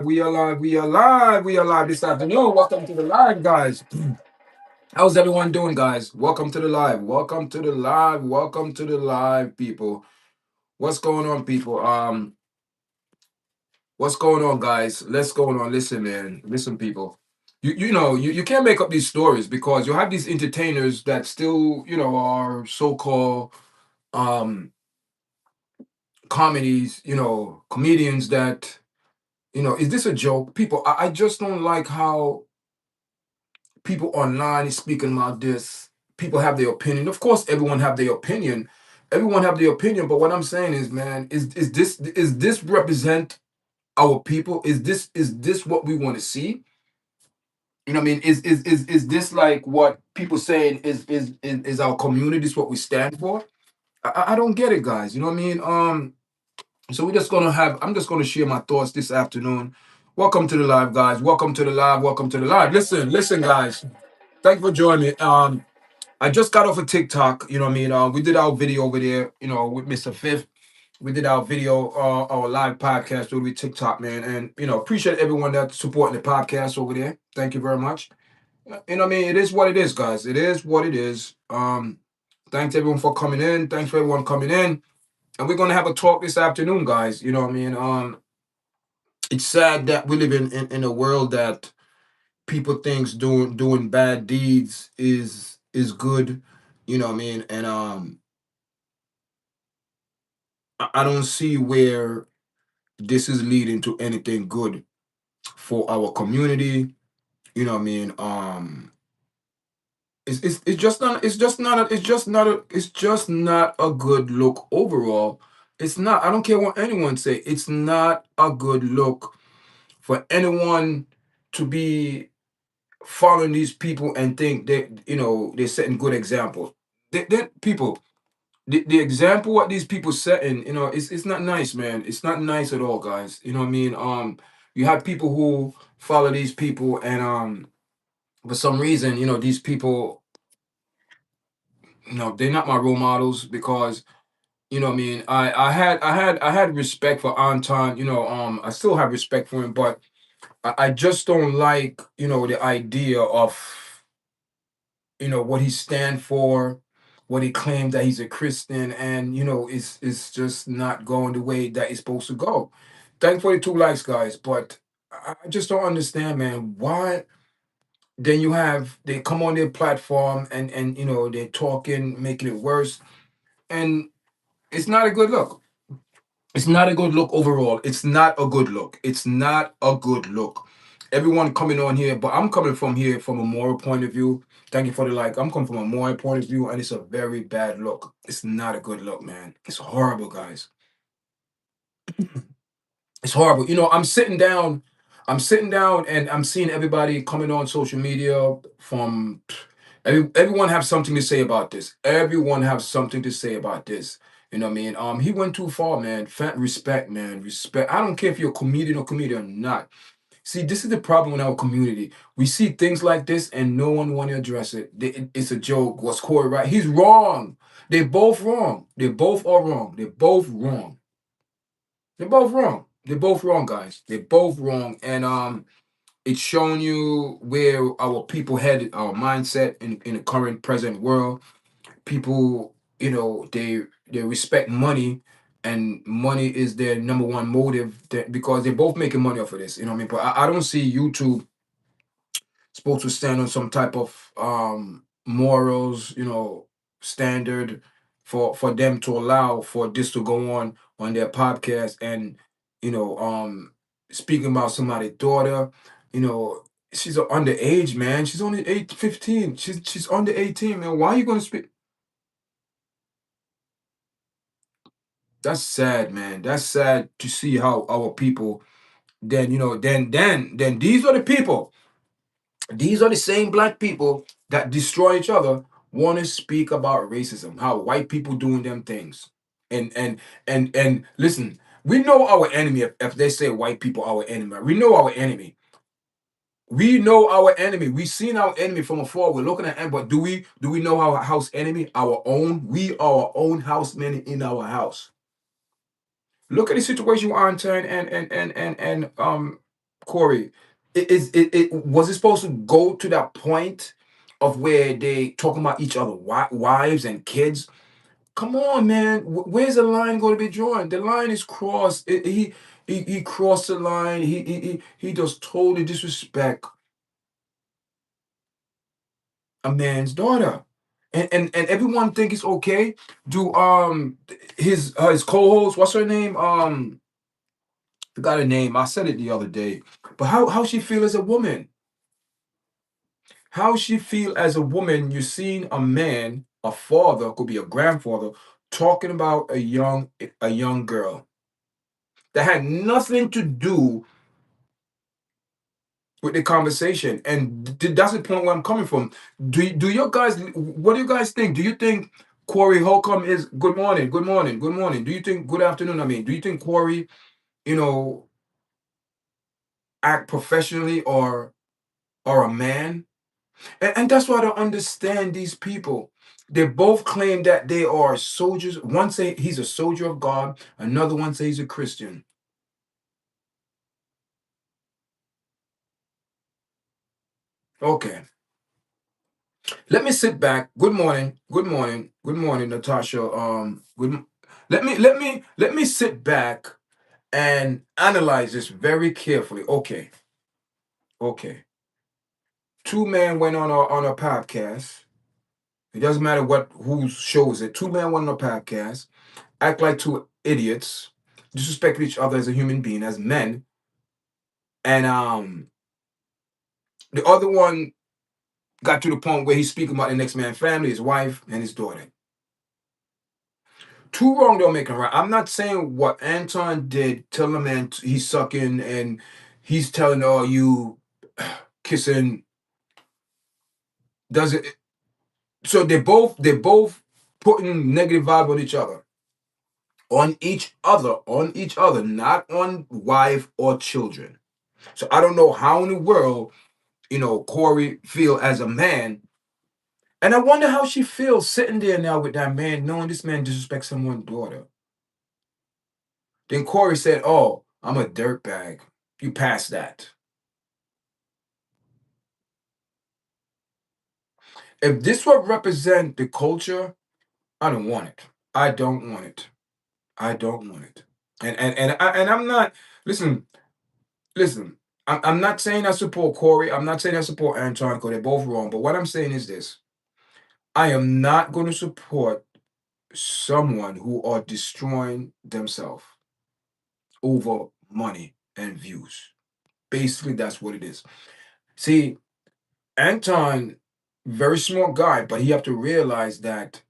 We are live. We are live. We are live this afternoon. Welcome to the live, guys. How's everyone doing, guys? Welcome to the live. Welcome to the live. Welcome to the live, people. What's going on, people? What's going on, guys? Let's go on. Listen, man. Listen, people. You can't make up these stories because you have these entertainers that still, are so-called um comedies, comedians that, is this a joke? People, I just don't like how people online is speaking about this. People have their opinion. Of course, everyone have their opinion. Everyone have their opinion. But what I'm saying is, man, is this represent our people? Is this what we want to see? You know what I mean? Is this like what people saying is our community? Is what we stand for? I don't get it, guys. You know what I mean? So we're just gonna have. I'm just gonna share my thoughts this afternoon. Welcome to the live, guys. Welcome to the live. Welcome to the live. Listen, guys. Thank you for joining me. I just got off of TikTok. You know what I mean? We did our video over there. With Mr. Fifth. We did our video, our live podcast over TikTok, man. And appreciate everyone that's supporting the podcast over there. Thank you very much. You know what I mean? It is what it is, guys. It is what it is. Thanks everyone for coming in. Thanks for everyone coming in. And we're gonna have a talk this afternoon, guys. You know what I mean? It's sad that we live in a world that people thinks doing bad deeds is good. You know what I mean? And I don't see where this is leading to anything good for our community. You know what I mean? It's just not a good look overall. It's not. I don't care what anyone say. It's not a good look for anyone to be following these people and think that they're setting good examples. People, the example what these people setting, it's not nice, man. It's not nice at all, guys. You know what I mean? You have people who follow these people, and for some reason, these people, they're not my role models because what I mean. I had respect for Anton. I still have respect for him, but I just don't like the idea of what he stand for, what he claimed that he's a Christian, and it's just not going the way that it's supposed to go. Thanks for the two likes, guys, but I just don't understand, man. Why then they come on their platform and they're talking, making it worse, and it's not a good look. It's not a good look overall. It's not a good look. It's not a good look. Everyone coming on here, but I'm coming from here from a moral point of view. Thank you for the like. I'm coming from a moral point of view, and it's a very bad look. It's not a good look, man. It's horrible, guys. It's horrible. I'm sitting down and I'm seeing everybody coming on social media from everyone have something to say about this. Everyone have something to say about this. You know what I mean? He went too far, man. Respect, man. Respect. I don't care if you're a comedian or not. See, this is the problem in our community. We see things like this and no one want to address it. It's a joke. Was Corey right? He's wrong. They're both wrong. They both are wrong. They're both wrong. They're both wrong. They're both wrong, guys. They're both wrong. And it's showing you where our people headed, our mindset in the current present world. People, they respect money, and money is their number one motive because they're both making money off of this. You know what I mean? But I don't see YouTube supposed to stand on some type of morals, standard for them to allow for this to go on their podcast and speaking about somebody's daughter, you know, she's underage, man. She's only 15. She's under 18, man. Why are you gonna speak? That's sad, man. That's sad to see how our people then then these are the people. These are the same black people that destroy each other want to speak about racism, how white people doing them things. And listen, we know our enemy if they say white people our enemy. We know our enemy. We know our enemy. We seen our enemy from afar. We're looking at him, but do we know our house enemy? Our own. We are our own housemen in our house. Look at the situation we're on, and Corey, it was it supposed to go to that point of where they talking about each other wives and kids? Come on, man. Where's the line going to be drawn? The line is crossed. He crossed the line. He just totally disrespect a man's daughter. And everyone think it's okay. Do his co-host, what's her name? Forgot her name. I said it the other day. But how she feel as a woman? How she feel as a woman? You seen a man, a father, could be a grandfather, talking about a young girl that had nothing to do with the conversation. And that's the point where I'm coming from. Do you guys, what do you guys think? Do you think Corey Holcomb is good morning, good morning, good morning? Do you think good afternoon? I mean, do you think Corey, you know, act professionally or a man? And that's why I don't understand these people. They both claim that they are soldiers. One say he's a soldier of God, another one says he's a Christian. Okay. Let me sit back. Good morning. Good morning. Good morning, Natasha. Let me sit back and analyze this very carefully. Okay. Okay. Two men went on a podcast. It doesn't matter what who shows it. Two men went on a podcast, act like two idiots, disrespect each other as a human being, as men, and the other one got to the point where he's speaking about the next man's family, his wife, and his daughter. Two wrong don't make a right. I'm not saying what Anton did, telling a man he's sucking and he's telling, oh, you kissing, does it. So they both putting negative vibe on each other, not on wife or children. So I don't know how in the world, Corey feel as a man. And I wonder how she feels sitting there now with that man, knowing this man disrespects someone's daughter. Then Corey said, oh, I'm a dirtbag. You passed that. If this would represent the culture, I don't want it. I don't want it. I don't want it. And I'm not, listen, listen. I'm not saying I support Corey. I'm not saying I support Anton because they're both wrong. But what I'm saying is this: I am not going to support someone who are destroying themselves over money and views. Basically, that's what it is. See, Anton, very smart guy, but he have to realize that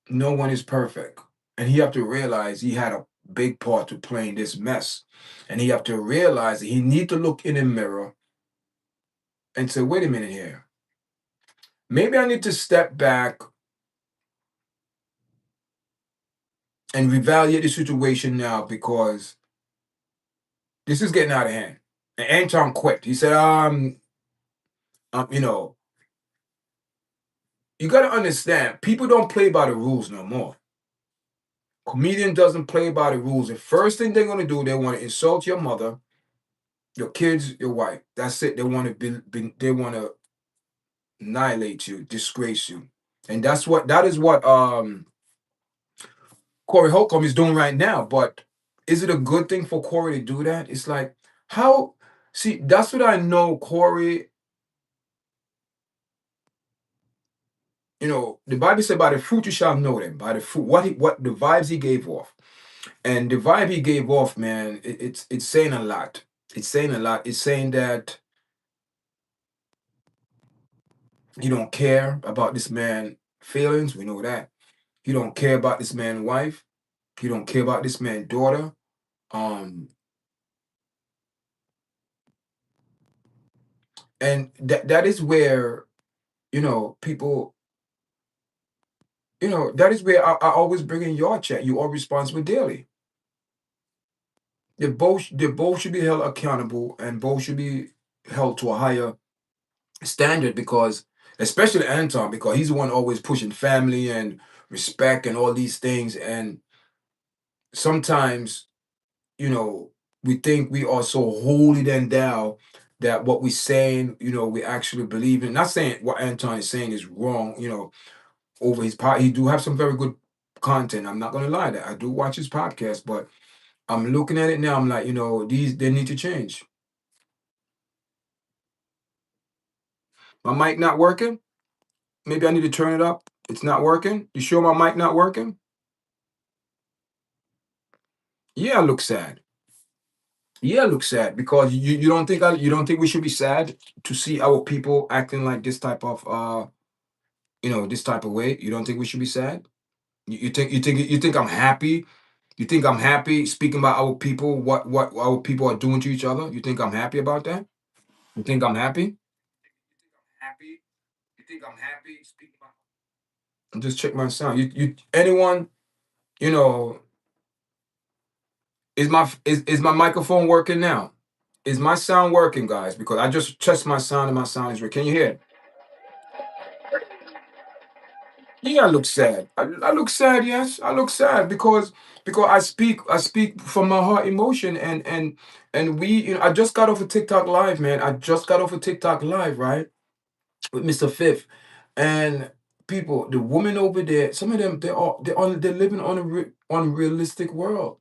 no one is perfect. And he have to realize he had a big part to play in this mess. And he have to realize that he need to look in the mirror and say, wait a minute here. Maybe I need to step back and reevaluate the situation now because this is getting out of hand. And Anton quit. He said, you know, you got to understand, people don't play by the rules no more. Comedian doesn't play by the rules. The first thing they're going to do, they want to insult your mother, your kids, your wife. That's it. They want they want to annihilate you, disgrace you. And that is what Corey Holcomb is doing right now. But is it a good thing for Corey to do that? It's like, how, see, that's what I know Corey, the Bible said by the fruit you shall know them, by the fruit, what the vibes he gave off. And the vibe he gave off, man, it's saying a lot. It's saying a lot. It's saying that you don't care about this man' feelings. We know that. You don't care about this man's wife. You don't care about this man's daughter. Um, and that is where, people, that is where I always bring in your chat. You are responsible daily. They both should be held accountable and both should be held to a higher standard because, especially Anton, because he's the one always pushing family and respect and all these things. And sometimes, you know, We think we are so holy than thou that what we're saying, we actually believe in. Not saying what Anton is saying is wrong, over his part. He do have some very good content. I'm not gonna lie that I do watch his podcast, but I'm looking at it now. I'm like, these they need to change. My mic not working. Maybe I need to turn it up. It's not working. You sure my mic not working? Yeah, I look sad. Yeah, I look sad because you don't think we should be sad to see our people acting like this type of this type of way. You don't think we should be sad? You think I'm happy? You think I'm happy speaking about our people, what our people are doing to each other? You think I'm happy about that? You think I'm happy? Happy? You think I'm happy speaking about? Just check my sound. You anyone, you know, is my microphone working now? Is my sound working, guys? Because I just test my sound and my sound is working. Can you hear it? Yeah, I look sad. I look sad. Yes, I look sad because I speak from my heart emotion and we I just got off a TikTok live, man. I just got off a TikTok live, right, with Mr. Fifth, and people, the women over there, some of them they're living on a unrealistic world.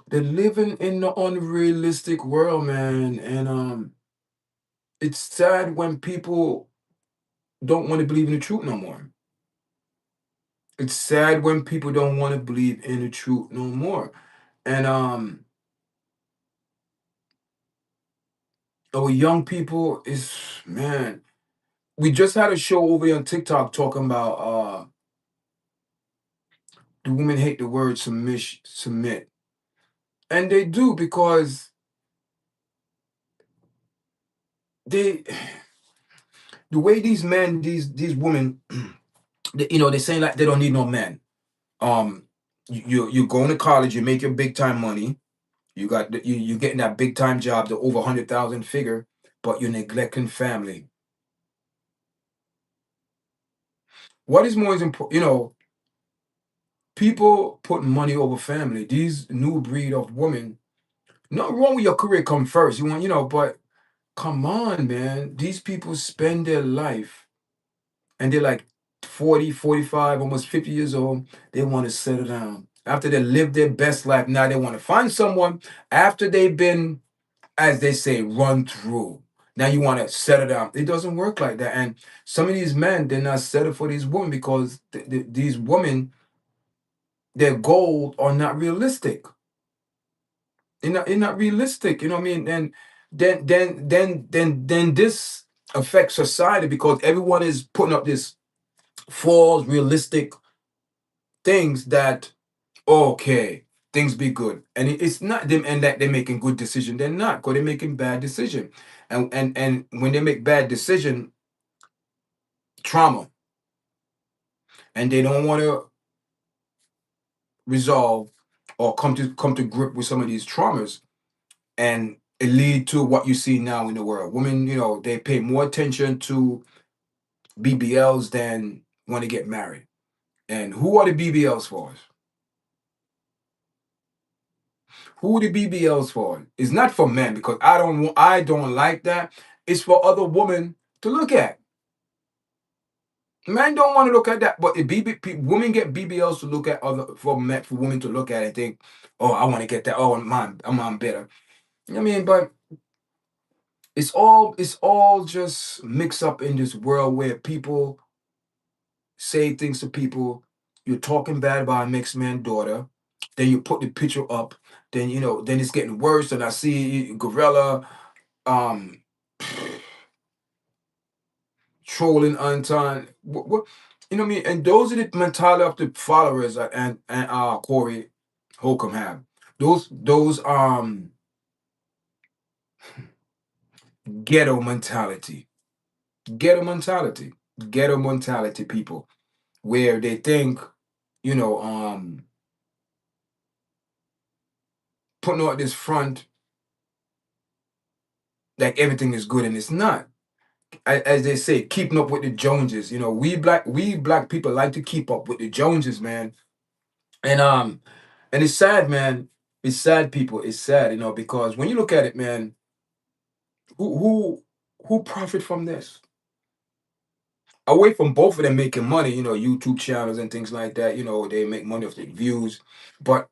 They're living in the unrealistic world, man, and it's sad when people don't want to believe in the truth no more. It's sad when people don't want to believe in the truth no more. And our young people is, man. We just had a show over here on TikTok talking about the women hate the word submit, and they do because they the way these men these women they're saying like they don't need no man. Um, you going to college, you make your big time money, you getting that big time job, the over 100,000 figure, but you're neglecting family. What is more important? People put money over family. These new breed of women. Not wrong with your career come first. You want, but come on, man. These people spend their life and they're like 40, 45, almost 50 years old. They want to settle down. After they live their best life, now they want to find someone after they've been, as they say, run through. Now you want to settle down. It doesn't work like that. And some of these men, they're not settled for these women because these women, their goals are not realistic. They're not realistic. You know what I mean? And then this affects society because everyone is putting up this false realistic things that okay, things be good, and it's not them and that they're making good decision. They're not, because they're making bad decision, and when they make bad decision, trauma, and they don't want to resolve or come to grip with some of these traumas, and it lead to what you see now in the world. Women, they pay more attention to BBLs than when they get married. And who are the BBLs for? Who are the BBLs for? It's not for men because I don't like that. It's for other women to look at. Men don't want to look at that, but if women get BBLs to look at other for men for women to look at and think, oh, I want to get that. Oh, I'm better. You know what I mean? But it's all just mixed up in this world where people say things to people. You're talking bad about a mixed man daughter. Then you put the picture up. Then it's getting worse. And I see Gorilla um trolling Anton. What you know what I mean? And those are the mentality of the followers and Corey Holcomb have. Those ghetto mentality. Ghetto mentality. Ghetto mentality people where they think, you know, um putting on this front like everything is good and it's not. As they say, keeping up with the Joneses. We black people like to keep up with the Joneses, man. And and it's sad, man. It's sad, people. It's sad, because when you look at it, man, who who who profit from this? Away from both of them making money, YouTube channels and things like that, they make money off the views. But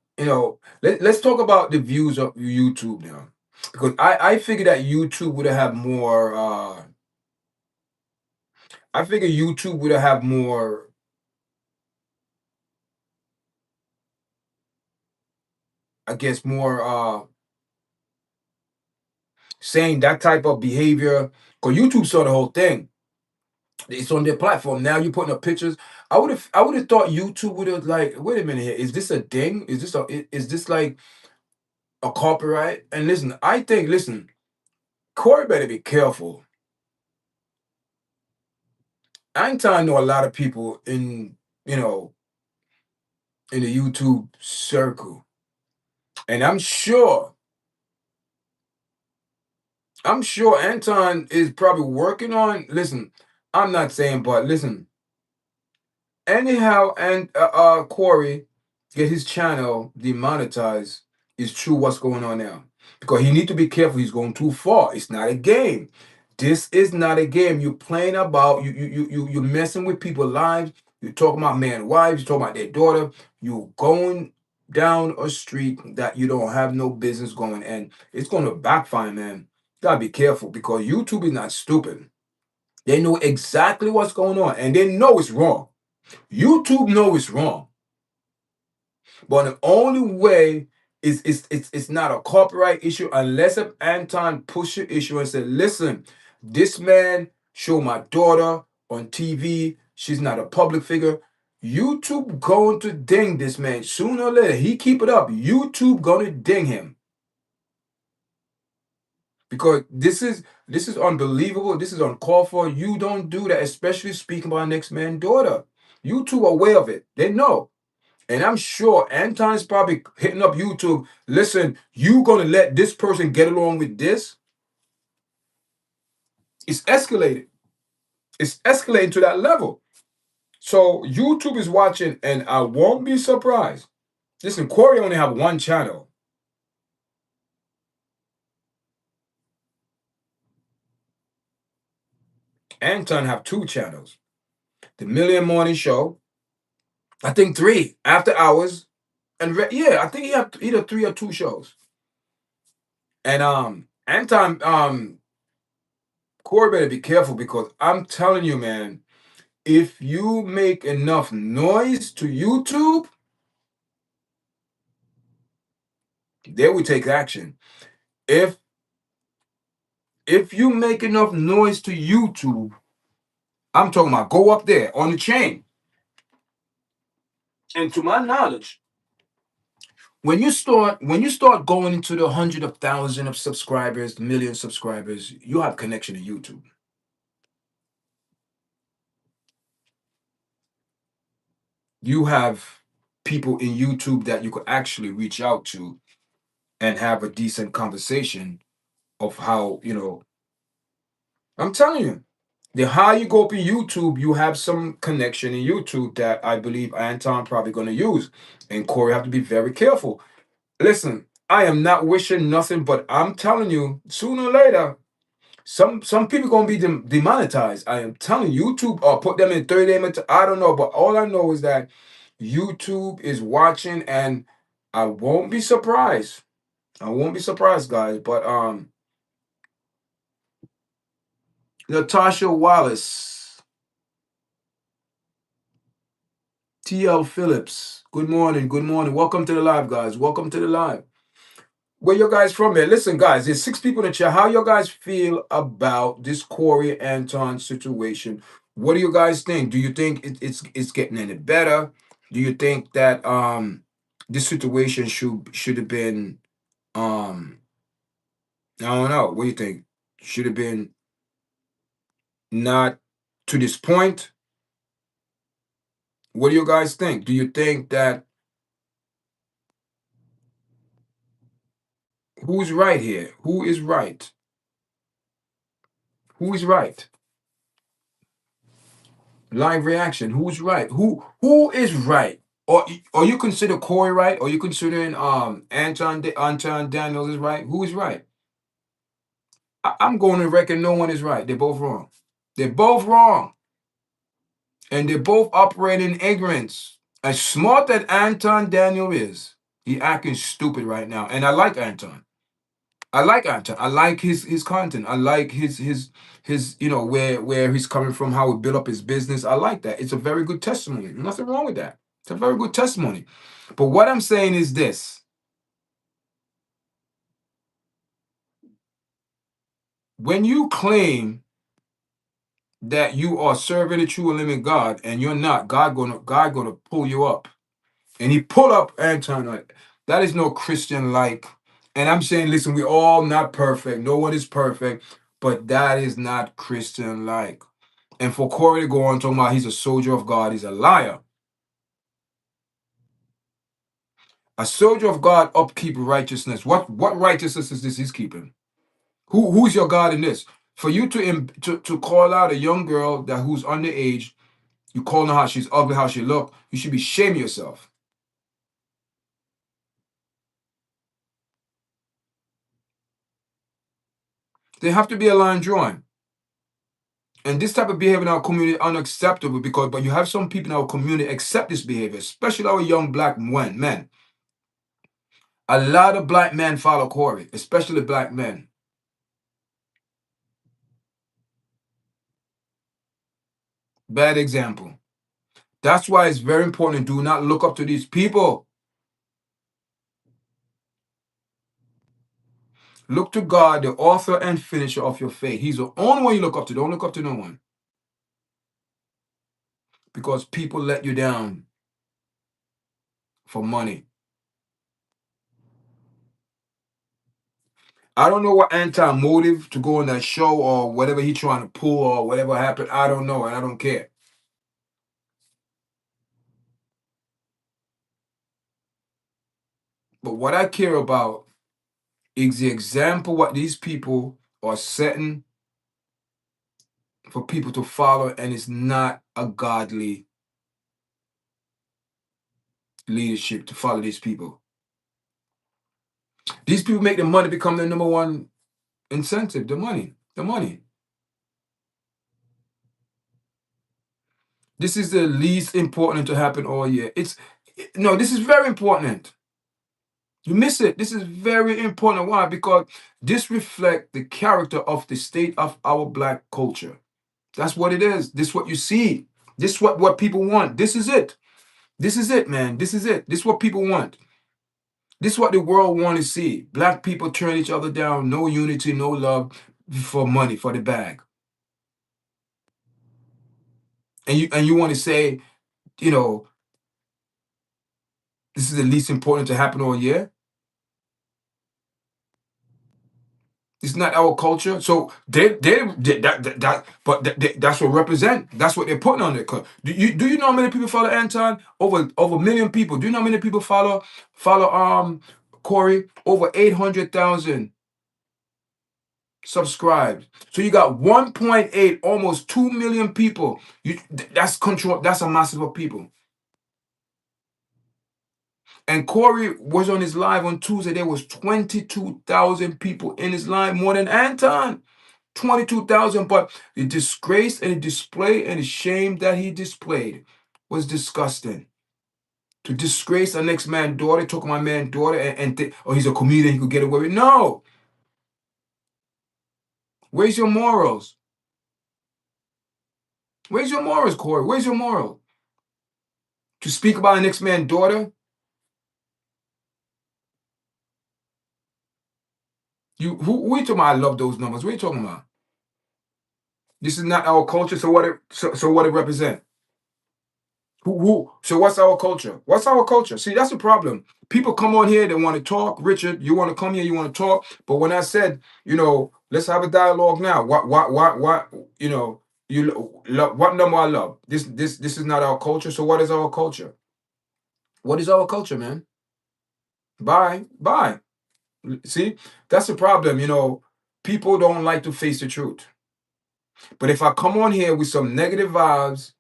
let's talk about the views of YouTube now. Because I figure that YouTube would have more I figure YouTube would have more, I guess, more saying that type of behavior. Because YouTube saw the whole thing. It's on their platform. Now you're putting up pictures. I would have thought YouTube would have, like, wait a minute here. Is this a ding? Is this like a copyright? And listen, Corey better be careful. I ain't telling know a lot of people you know in the YouTube circle. And I'm sure Anton is probably working on, listen, I'm not saying, but listen, anyhow, and Corey get his channel demonetized. Is true what's going on now, because he need to be careful. He's going too far. It's not a game. This is not a game. You're playing about you're messing with people's lives. You're talking about man, wives. You're talking about their daughter. You're going down a street that you don't have no business going, and it's going to backfire, man. Gotta be careful, because YouTube is not stupid. They know exactly what's going on, and they know it's wrong. YouTube know it's wrong, but the only way is it's not a copyright issue unless if Anton push the issue and say, listen, this man showed my daughter on TV. She's not a public figure. YouTube going to ding this man sooner or later. He keep it up. YouTube gonna ding him, because this is unbelievable. This is uncalled for. You don't do that, especially speaking about next man's daughter. YouTube aware of it. They know. And I'm sure Anton's probably hitting up YouTube. Listen, you gonna let this person get along with this? It's escalated. It's escalating to that level. So YouTube is watching, and I won't be surprised. Listen, Corey only have one channel. Anton have two channels. The Million Morning Show, I think three, After Hours, and yeah, I think he have either three or two shows. And Anton, Corey better be careful, because I'm telling you, man, if you make enough noise to YouTube, they will take action. If if you make enough noise to YouTube, I'm talking about go up there on the chain. And to my knowledge, when you start going into the hundred of thousand of subscribers, million subscribers, you have connection to YouTube. You have people in YouTube that you could actually reach out to and have a decent conversation of how, I'm telling you. The higher you go up in YouTube, you have some connection in YouTube that I believe Anton probably going to use. And Corey have to be very careful. Listen, I am not wishing nothing, but I'm telling you, sooner or later, some people going to be demonetized. I am telling you, YouTube, or put them in 30 day. I don't know, but all I know is that YouTube is watching, and I won't be surprised. I won't be surprised, guys. But Natasha Wallace, TL Phillips. Good morning. Good morning. Welcome to the live, guys. Welcome to the live. Where you guys from, man? Listen, guys, there's six people in the chat. How you guys feel about this Corey Anton situation? What do you guys think? Do you think it's getting any better? Do you think that this situation should have been I don't know. What do you think? Should have been not to this point? What do you guys think? Do you think that who's right here? Who is right? Who is right? Live reaction. Who's right? Who is right? or you consider Corey right, or you considering Anton Daniels is right? Who is right? I'm going to reckon no one is right. They're both wrong. They're both wrong. And they're both operating in ignorance. As smart that Anton Daniel is, he acting stupid right now. And I like Anton. I like Anton. I like his content. I like his where he's coming from, how he built up his business. I like that. It's a very good testimony. Nothing wrong with that. It's a very good testimony. But what I'm saying is this: when you claim that you are serving the true and living God and you're not, God gonna pull you up. And he pull up Anton. Like, that is no Christian like. And I'm saying, listen, we all not perfect. No one is perfect, but that is not Christian like. And for Corey to go on talking about he's a soldier of God, he's a liar. A soldier of God upkeep righteousness. What righteousness is this he's keeping? Who's your God in this? For you to call out a young girl that who's underage, you call her how she's ugly, how she look, you should be shaming yourself. There have to be a line drawn. And this type of behavior in our community is unacceptable but you have some people in our community accept this behavior, especially our young black men. A lot of black men follow Corey, especially black men. Bad example. That's why it's very important. Do not look up to these people. Look to God, the author and finisher of your faith. He's the only one you look up to. Don't look up to no one. Because people let you down for money. I don't know what anti-motive to go on that show or whatever he trying to pull or whatever happened. I don't know and I don't care. But what I care about is the example what these people are setting for people to follow, and it's not a godly leadership to follow these people. These people make the money become their number one incentive, the money, the money. This is the least important to happen all year. No, this is very important. You miss it. This is very important. Why? Because this reflects the character of the state of our black culture. That's what it is. This is what you see. This is what people want. This is it. This is it, man. This is it. This is what people want. This is what the world want to see. Black people turn each other down. No unity, no love for money, for the bag. And you want to say, you know, this is the least important to happen all year. It's not our culture. So that's what represent. That's what they're putting on it. Do you know how many people follow Anton? Over a million people. Do you know how many people follow Corey? Over 800,000 subscribed. So you got 1.8, almost 2 million people. That's control. That's a massive of people. And Corey was on his live on Tuesday. There was 22,000 people in his live, more than Anton. 22,000. But the disgrace and the display and the shame that he displayed was disgusting. To disgrace the next man's daughter, took my man's daughter, oh, he's a comedian, he could get away with. No. Where's your morals? Where's your morals, Corey? Where's your moral? To speak about the next man's daughter? Who are you talking about? I love those numbers. What are you talking about? This is not our culture. So what it represent? So what's our culture? What's our culture? See, that's the problem. People come on here, they want to talk. Richard, you want to come here, you want to talk. But when I said, let's have a dialogue now. What, what number I love? This is not our culture. So what is our culture? What is our culture, man? Bye. Bye. See, that's the problem. People don't like to face the truth. But if I come on here with some negative vibes,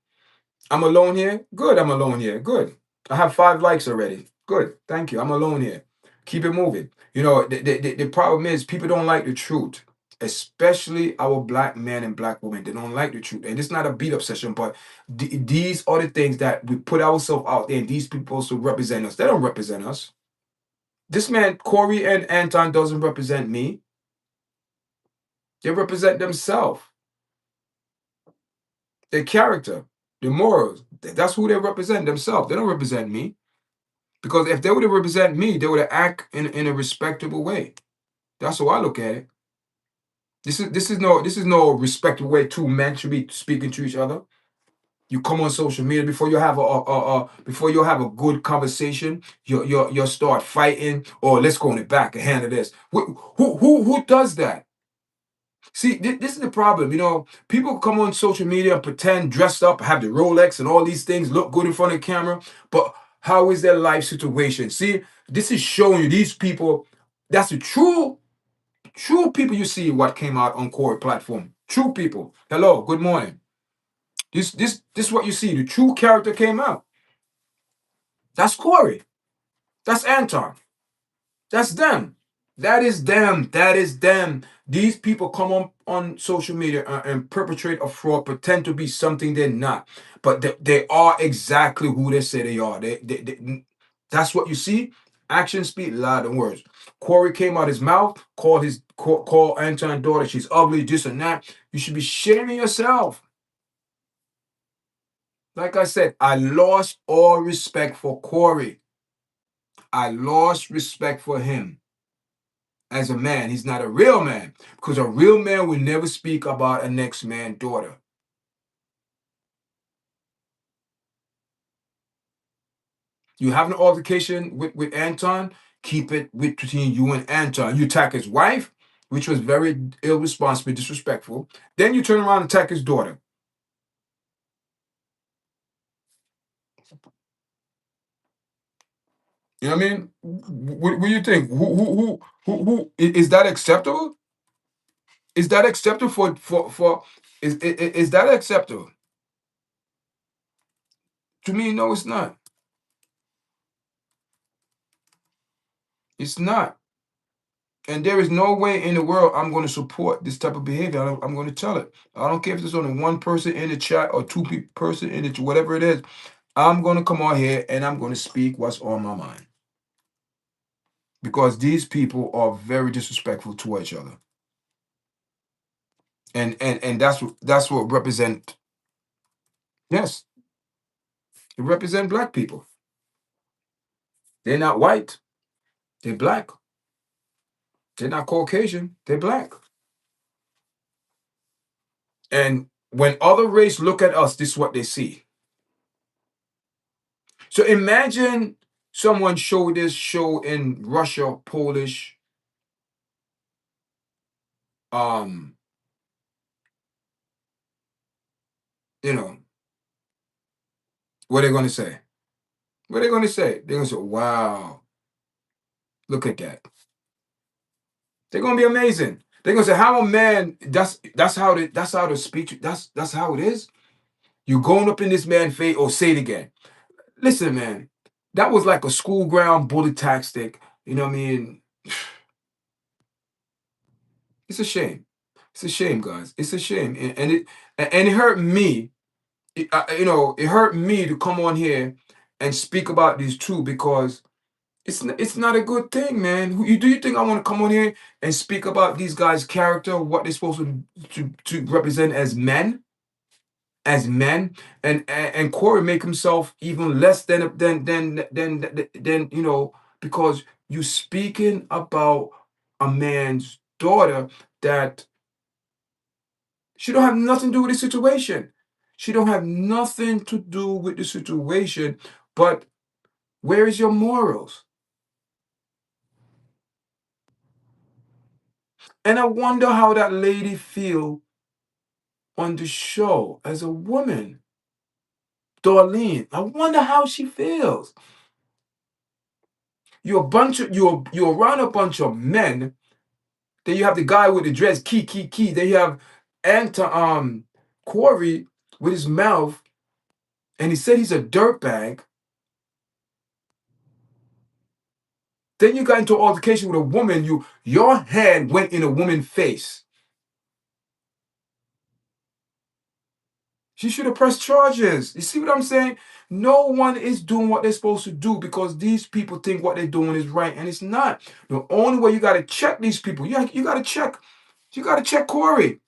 I'm alone here. Good, I'm alone here. Good. I have 5 likes already. Good. Thank you. I'm alone here. Keep it moving. You know, the problem is people don't like the truth, especially our black men and black women. They don't like the truth. And it's not a beat up session, but these are the things that we put ourselves out there, and these people also represent us. They don't represent us. This man, Corey and Anton, doesn't represent me. They represent themselves, their character, their morals. That's who they represent themselves. They don't represent me. Because if they would have represent me, they would have act in a respectable way. That's how I look at it. This is no respectable way two men should be speaking to each other. You come on social media before you have before you have a good conversation, you start fighting, or let's go in the back and handle this. Who does that? See, this is the problem. You know, people come on social media and pretend dressed up, have the Rolex and all these things, look good in front of the camera, but how is their life situation? See, this is showing you these people. That's the true people you see what came out on Corey platform. True people. Hello, good morning. This is what you see. The true character came out. That's Corey. That's Anton. That's them. That is them. That is them. These people come on social media and perpetrate a fraud, pretend to be something they're not. But they are exactly who they say they are. That's what you see. Actions speak louder than words. Corey came out his mouth, call Anton's daughter, she's ugly, this and that. You should be shaming yourself. Like I said, I lost all respect for Corey. I lost respect for him. As a man. He's not a real man, because a real man will never speak about a next man's daughter. You have an altercation with Anton, keep it between you and Anton. You attack his wife, which was very irresponsible, disrespectful. Then you turn around and attack his daughter. You know what I mean? What do you think? Is that acceptable? Is that acceptable for is that acceptable? To me, no, it's not. It's not. And there is no way in the world I'm going to support this type of behavior. I'm going to tell it. I don't care if there's only one person in the chat or two person in it, whatever it is. I'm going to come on here and I'm going to speak what's on my mind, because these people are very disrespectful to each other, and that's what represent. Yes, they represent black people. They're not white. They're black. They're not Caucasian. They're black. And when other race look at us, this is what they see. So imagine someone show this show in Russia, Polish, um, you know, what they're gonna say? What they're gonna say? They're gonna say, "Wow, look at that." They're gonna be amazing. They're gonna say, "How a man? That's how the speech. That's how it is. You going up in this man's face, or say it again. Listen, man, that was like a school ground bully tactic. You know what I mean? It's a shame. It's a shame, guys. It's a shame, and it hurt me. It hurt me to come on here and speak about these two, because it's not a good thing, man. Do you think I want to come on here and speak about these guys' character, what they're supposed to represent as men, and Corey make himself even less than because you speaking about a man's daughter that she don't have nothing to do with the situation. She don't have nothing to do with the situation, but where is your morals? And I wonder how that lady feel on the show as a woman. Darlene, I wonder how she feels. You're around a bunch of men. Then you have the guy with the dress, key. Then you have Corey with his mouth, and he said he's a dirtbag. Then you got into an altercation with a woman. Your hand went in a woman's face. She should have pressed charges. You see what I'm saying? No one is doing what they're supposed to do because these people think what they're doing is right, and it's not. The only way you got to check these people, you got to check. You got to check Corey.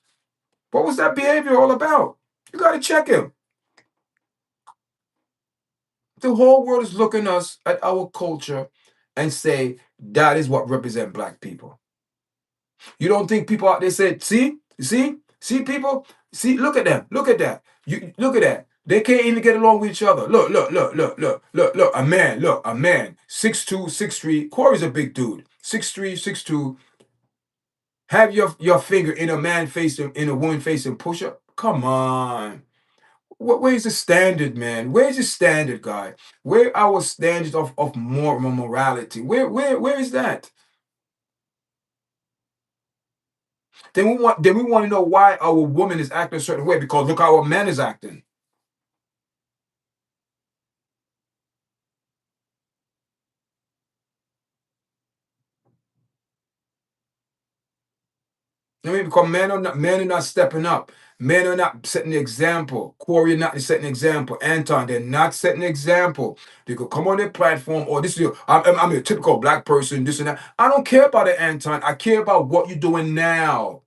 What was that behavior all about? You got to check him. The whole world is looking us at our culture and say that is what represent black people. You don't think people out there said, see, see people, see, look at them, look at that. You look at that. They can't even get along with each other. Look. A man, 6'2", 6'3". Corey's a big dude. 6'3", 6'2". Have your finger in a man face and in a woman face and push up. Come on. Where's the standard, man? Where's the standard, guy? Where our standards of moral morality? Where is that? Then we want to know why our woman is acting a certain way because look how our man is acting. I mean, because men are not stepping up. Men are not setting the example. Corey not setting the example. Anton, they're not setting the example. They could come on their platform, or this is I'm a typical black person, this and that. I don't care about it, Anton. I care about what you're doing now.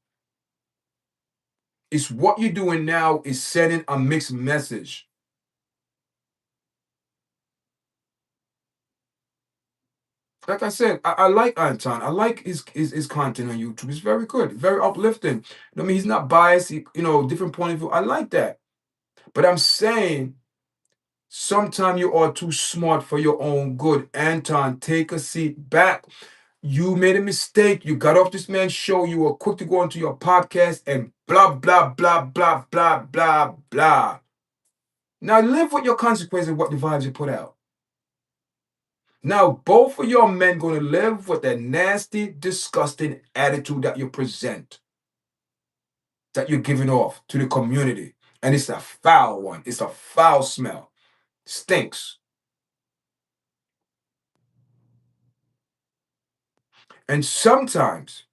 It's what you're doing now is sending a mixed message. Like I said, I like Anton. I like his content on YouTube. It's very good, very uplifting. I mean, he's not biased. Different point of view. I like that. But I'm saying sometimes you are too smart for your own good. Anton, take a seat back. You made a mistake. You got off this man's show. You were quick to go into your podcast and blah, blah, blah, blah, blah, blah, blah. Now live with your consequences of what the vibes you put out. Now, both of your men going to live with that nasty, disgusting attitude that you present, that you're giving off to the community. And it's a foul one. It's a foul smell. Stinks. And sometimes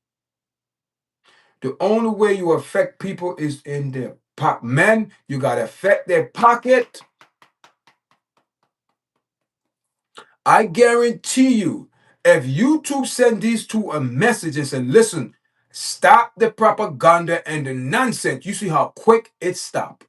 the only way you affect people is in their pocket. Men, you got to affect their pocket. I guarantee you, if YouTube send these two a message and say, listen, stop the propaganda and the nonsense, you see how quick it stopped.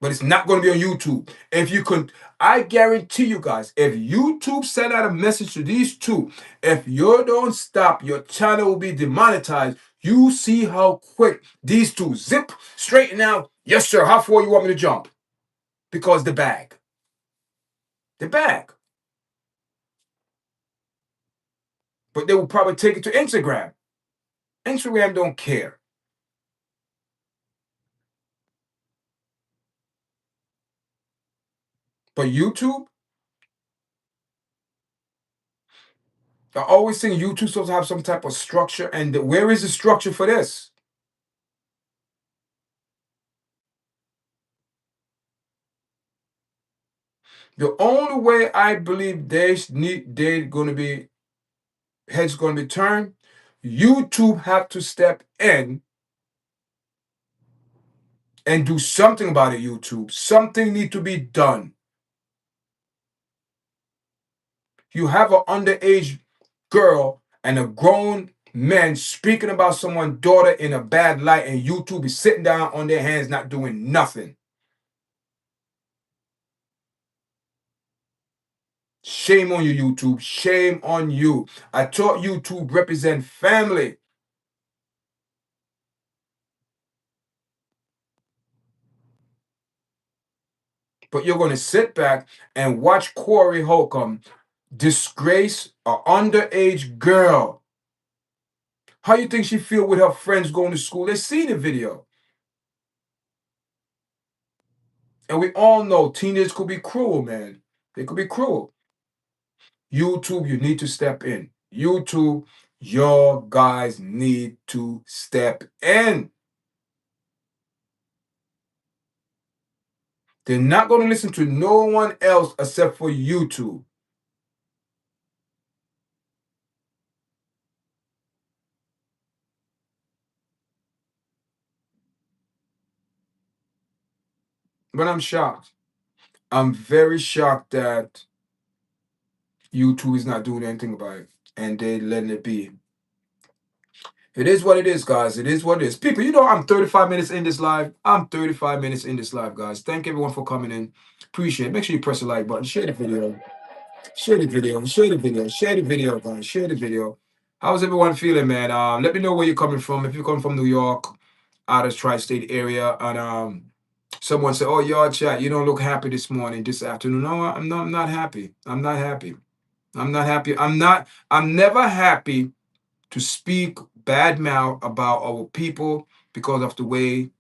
But it's not going to be on YouTube. If you could, I guarantee you guys, if YouTube send out a message to these two, if you don't stop, your channel will be demonetized. You see how quick these two zip, straighten out. Yes, sir. How far you want me to jump? Because the bag. The bag. But they will probably take it to Instagram. Instagram don't care. But YouTube, I always think YouTube supposed to have some type of structure. And where is the structure for this? The only way I believe they're going to be heads going to be turned, YouTube have to step in and do something about it. YouTube, something need to be done. You have an underage girl and a grown man speaking about someone's daughter in a bad light, and YouTube is sitting down on their hands not doing nothing. Shame on you, YouTube. Shame on you. I thought YouTube represent family. But you're going to sit back and watch Corey Holcomb disgrace an underage girl. How you think she feel with her friends going to school? They see the video. And we all know teenagers could be cruel, man. They could be cruel. YouTube, you need to step in. YouTube, your guys need to step in. They're not going to listen to no one else except for YouTube. But I'm shocked. I'm very shocked that YouTube is not doing anything about it and they letting it be. It is what it is, guys. It is what it is. People, I'm 35 minutes in this live. I'm 35 minutes in this live, guys. Thank everyone for coming in. Appreciate it. Make sure you press the like button. Share the video. Share the video. Share the video. Share the video, guys. Share the video. How's everyone feeling, man? Let me know where you're coming from. If you're coming from New York, out of tri-state area, and someone said, "Oh, yard chat, you don't look happy this morning, this afternoon." No, I'm not. I'm not happy. I'm not happy. I'm not happy. I'm not. I'm never happy to speak bad mouth about our people because of the way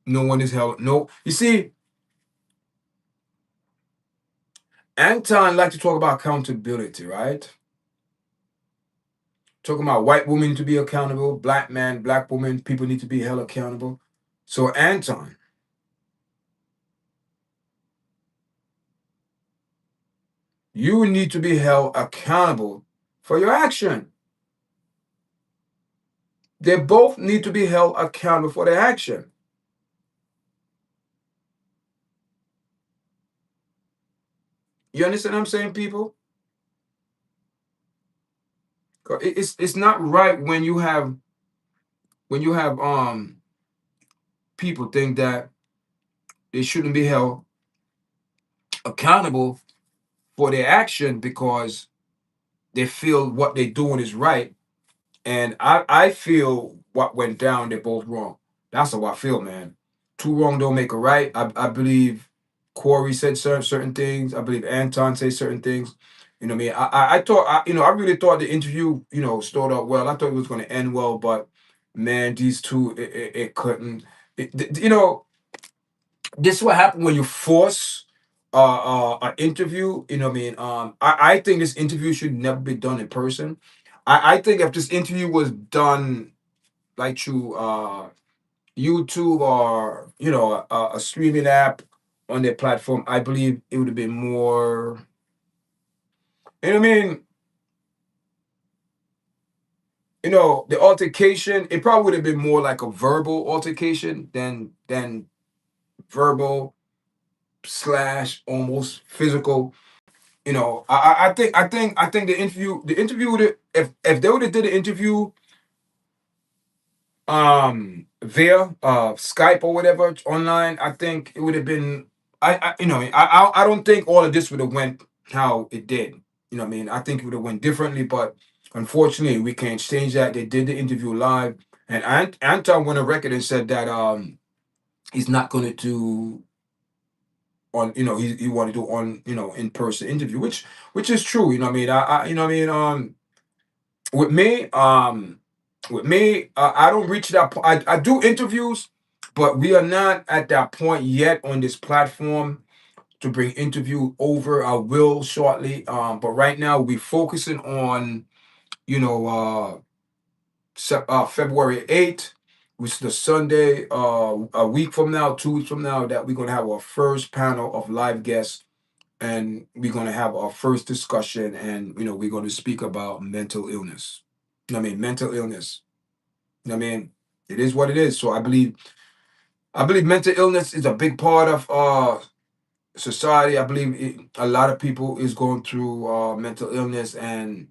no one is held. No, you see, Anton like to talk about accountability, right? Talking about white women to be accountable, black man, black woman, people need to be held accountable. So Anton, you need to be held accountable for your action. They both need to be held accountable for their action. You understand what I'm saying, people? It's not right when you have people think that they shouldn't be held accountable for their action because they feel what they're doing is right. And I feel what went down, they're both wrong. That's how I feel, man. Two wrong don't make a right. I believe Corey said certain things. I believe Anton said certain things. You know what I mean? I thought, I really thought the interview, started out well. I thought it was going to end well, but man, these two, it couldn't. This is what happened when you force an interview. You know what I mean? I think this interview should never be done in person. I think if this interview was done like through YouTube or a streaming app on their platform, I believe it would have been more. You know what I mean? The altercation. It probably would have been more like a verbal altercation than verbal slash almost physical. I think the interview would have, if they would have did the interview via Skype or whatever online, I think it would have been. I don't think all of this would have went how it did. You know what I mean? I think it would have went differently, but unfortunately we can't change that. They did the interview live, and Anton went on record and said that he's not going to do on he wanted to do on in person interview, which is true. You know what I mean? I you know what I mean with me I don't reach that point. I do interviews, but we are not at that point yet on this platform to bring interview over. I will shortly, but right now we're focusing on you know February 8th, which is the Sunday, a week from now, 2 weeks from now, that we're going to have our first panel of live guests, and we're going to have our first discussion, and we're going to speak about mental illness. I mean, mental illness. I mean, it is what it is. So I believe mental illness is a big part of society. I believe a lot of people is going through mental illness, and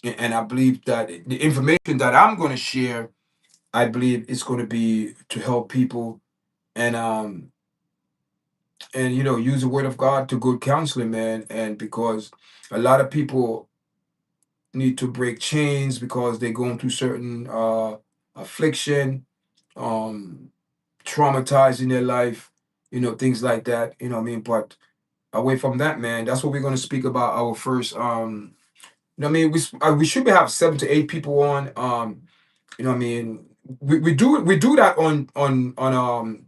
I believe that the information that I'm going to share, I believe it's going to be to help people, and use the word of God to good counseling, man. And because a lot of people need to break chains because they're going through certain affliction, um, traumatized in their life, things like that. You know what I mean? But away from that, man, that's what we're going to speak about. Our first, I mean, we should have 7 to 8 people on. You know what I mean? We do that on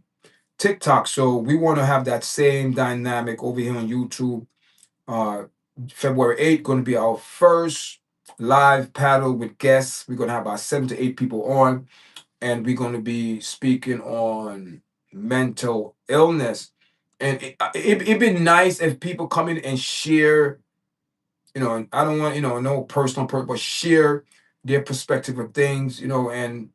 TikTok. So we want to have that same dynamic over here on YouTube. Uh, February 8th, going to be our first live paddle with guests. We're going to have about 7 to 8 people on, and we're going to be speaking on mental illness. And it'd be nice if people come in and share, and I don't want, no personal, but share their perspective of things, and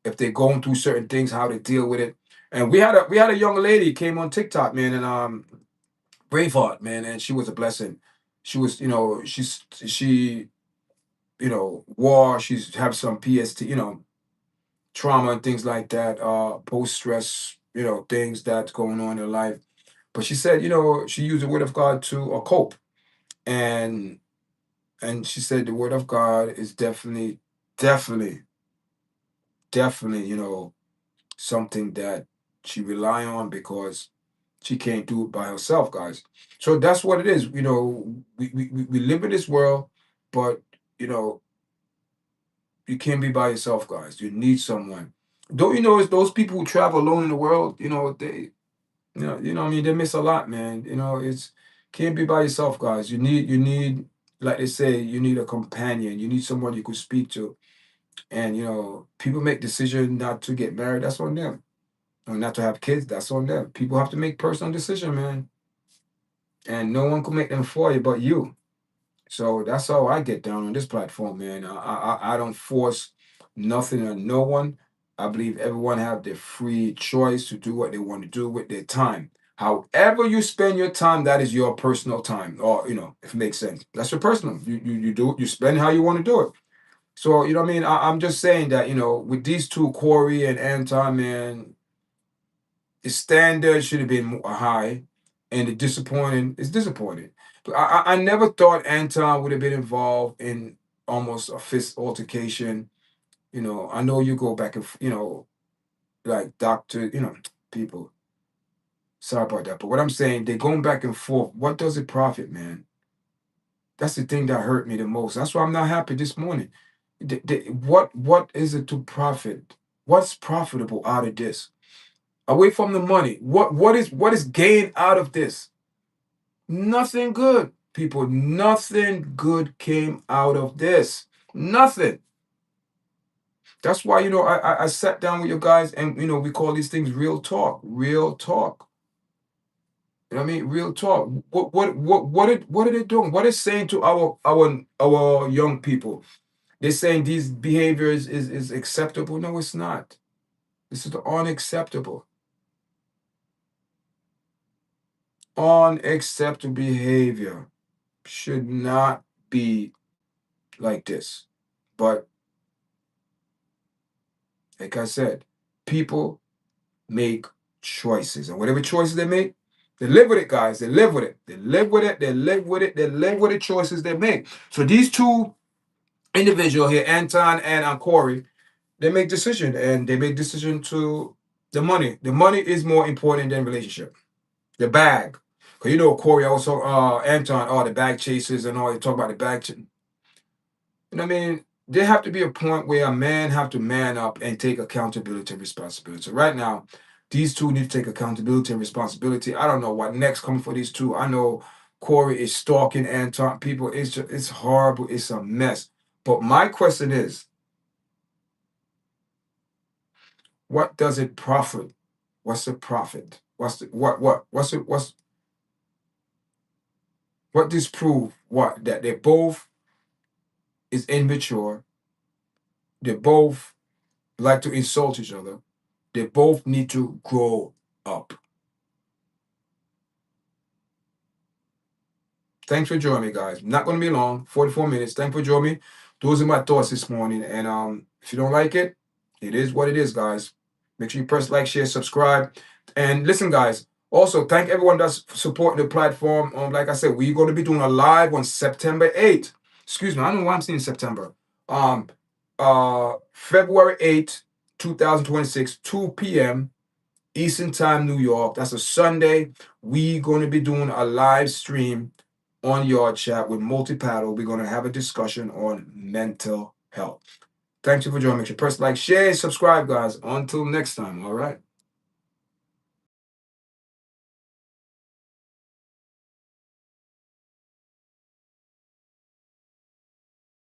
if they're going through certain things, how to deal with it. And we had a young lady came on TikTok, man, and Braveheart, man, and she was a blessing. She was, she war. She's have some PST, trauma and things like that, post stress, things that's going on in her life. But she said, she used the word of God to cope, and she said the word of God is definitely, definitely, definitely, something that she rely on because she can't do it by herself, guys. So that's what it is. We live in this world, but you know, you can't be by yourself, guys. You need someone. Don't you know it's those people who travel alone in the world, they what I mean, they miss a lot, man. It's can't be by yourself, guys. You need like they say, you need a companion. You need someone you could speak to. And people make decisions not to get married, that's on them. Or not to have kids, that's on them. People have to make personal decision, man. And no one can make them for you but you. So that's how I get down on this platform, man. I don't force nothing on no one. I believe everyone have their free choice to do what they want to do with their time. However you spend your time, that is your personal time. Or, if it makes sense. That's your personal. You do it, you spend how you want to do it. So, you know what I mean? I'm just saying that, with these two, Corey and Anton, man, the standard should have been high, and the disappointing is disappointing. But I never thought Anton would have been involved in almost a fist altercation. I know you go back and like doctor, people. Sorry about that, but what I'm saying, they're going back and forth. What does it profit, man? That's the thing that hurt me the most. That's why I'm not happy this morning. What is it to profit? What's profitable out of this? Away from the money, what is gained out of this? Nothing good, people. Nothing good came out of this. Nothing. That's why I sat down with you guys, and we call these things real talk. Real talk. You know what I mean? Real talk. What are they doing? What is saying to our young people? They're saying these behaviors is acceptable. No, it's not. This is unacceptable. Unacceptable behavior should not be like this. But like I said, people make choices, and whatever choices they make, they live with it, guys. They live with it. They live with it. They live with it. They live with the choices they make. So these two individuals here, Anton and Corey, they make decision, and they make decision to the money. The money is more important than relationship. The bag. Because Corey also, Anton, all the bag chasers and all, they talk about the bag. I mean, there have to be a point where a man have to man up and take accountability and responsibility. So right now, these two need to take accountability and responsibility. I don't know what next coming for these two. I know Corey is stalking Anton. People, it's horrible. It's a mess. But my question is, what does it profit? What's the profit? What's the what this prove? What, that they both is immature. They both like to insult each other. They both need to grow up. Thanks for joining me, guys. Not going to be long, 44 minutes. Thanks for joining me. Those are my thoughts this morning. And if you don't like it, it is what it is, guys. Make sure you press like, share, subscribe. And listen, guys, also thank everyone that's supporting the platform. Like I said, we're going to be doing a live on September 8th. Excuse me, I don't know why I'm saying September. February 8th, 2026, 2 p.m. Eastern Time, New York. That's a Sunday. We're going to be doing a live stream on Yardchat with multi-paddle. We're going to have a discussion on mental health. Thank you for joining me. Make sure you press like, share, subscribe, guys. Until next time, all right?